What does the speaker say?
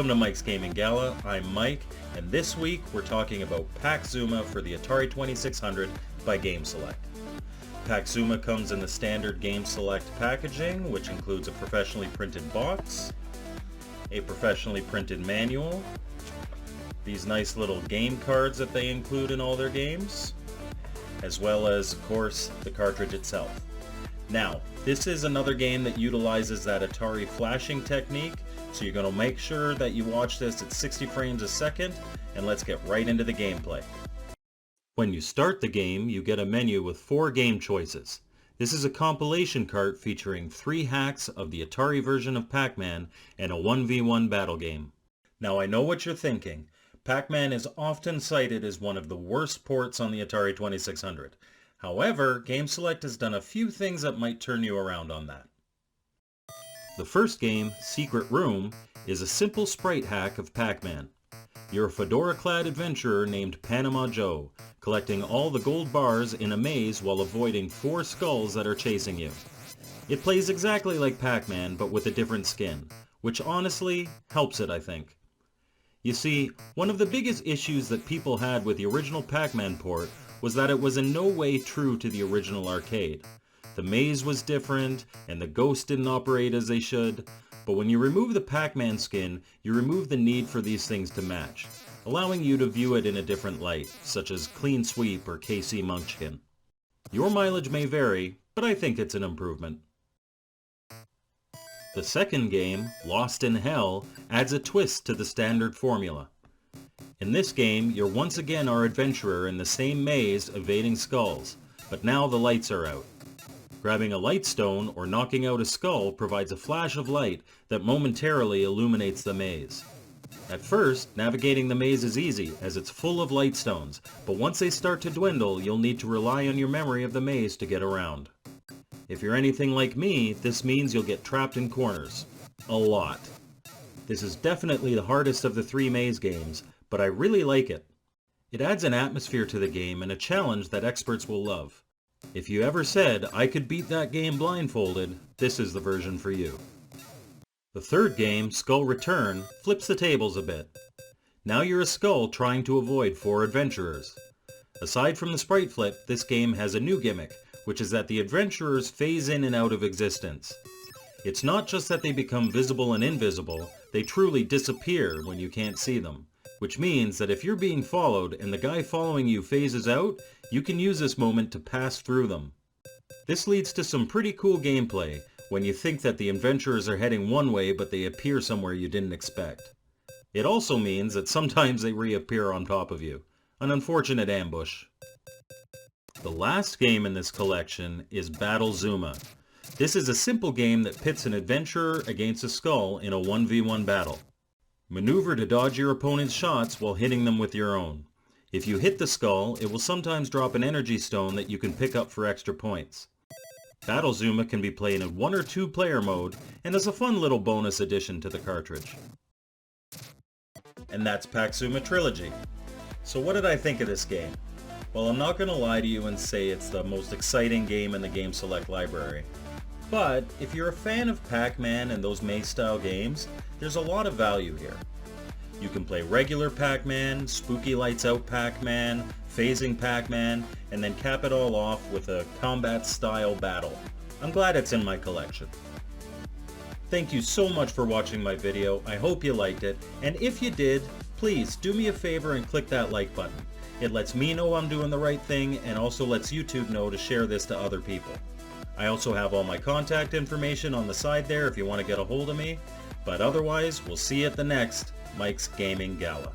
Welcome to Mike's Gaming Gala. I'm Mike, and this week we're talking about Pac Zuma for the Atari 2600 by Game Select. Pac Zuma comes in the standard Game Select packaging, which includes a professionally printed box, a professionally printed manual, these nice little game cards that they include in all their games, as well as, of course, the cartridge itself. Now, this is another game that utilizes that Atari flashing technique, so you're going to make sure that you watch this at 60 frames a second, and let's get right into the gameplay. When you start the game, you get a menu with 4 game choices. This is a compilation cart featuring 3 hacks of the Atari version of Pac-Man and a 1v1 battle game. Now I know what you're thinking. Pac-Man is often cited as one of the worst ports on the Atari 2600. However, Game Select has done a few things that might turn you around on that. The first game, Secret Room, is a simple sprite hack of Pac-Man. You're a fedora-clad adventurer named Panama Joe, collecting all the gold bars in a maze while avoiding 4 skulls that are chasing you. It plays exactly like Pac-Man, but with a different skin, which honestly helps it, I think. You see, one of the biggest issues that people had with the original Pac-Man port was that it was in no way true to the original arcade. The maze was different, and the ghosts didn't operate as they should, but when you remove the Pac-Man skin, you remove the need for these things to match, allowing you to view it in a different light, such as Clean Sweep or KC Munchkin. Your mileage may vary, but I think it's an improvement. The second game, Lost in Hell, adds a twist to the standard formula. In this game, you're once again our adventurer in the same maze evading skulls, but now the lights are out. Grabbing a light stone or knocking out a skull provides a flash of light that momentarily illuminates the maze. At first, navigating the maze is easy as it's full of light stones, but once they start to dwindle, you'll need to rely on your memory of the maze to get around. If you're anything like me, this means you'll get trapped in corners. A lot. This is definitely the hardest of the 3 maze games, but I really like it. It adds an atmosphere to the game and a challenge that experts will love. If you ever said, I could beat that game blindfolded, this is the version for you. The third game, Skull Return, flips the tables a bit. Now you're a skull trying to avoid 4 adventurers. Aside from the sprite flip, this game has a new gimmick, which is that the adventurers phase in and out of existence. It's not just that they become visible and invisible, they truly disappear when you can't see them. Which means that if you're being followed and the guy following you phases out, you can use this moment to pass through them. This leads to some pretty cool gameplay when you think that the adventurers are heading one way but they appear somewhere you didn't expect. It also means that sometimes they reappear on top of you. An unfortunate ambush. The last game in this collection is Battle Zuma. This is a simple game that pits an adventurer against a skull in a 1v1 battle. Maneuver to dodge your opponent's shots while hitting them with your own. If you hit the skull, it will sometimes drop an energy stone that you can pick up for extra points. Battle Zuma can be played in 1 or 2 player mode and is a fun little bonus addition to the cartridge. And that's Pac Zuma Trilogy. So what did I think of this game? Well, I'm not going to lie to you and say it's the most exciting game in the Game Select library. But if you're a fan of Pac-Man and those maze-style games, there's a lot of value here. You can play regular Pac-Man, spooky lights out Pac-Man, phasing Pac-Man, and then cap it all off with a combat-style battle. I'm glad it's in my collection. Thank you so much for watching my video. I hope you liked it, and if you did, please do me a favor and click that like button. It lets me know I'm doing the right thing and also lets YouTube know to share this to other people. I also have all my contact information on the side there if you want to get a hold of me. But otherwise, we'll see you at the next Mike's Gaming Gala.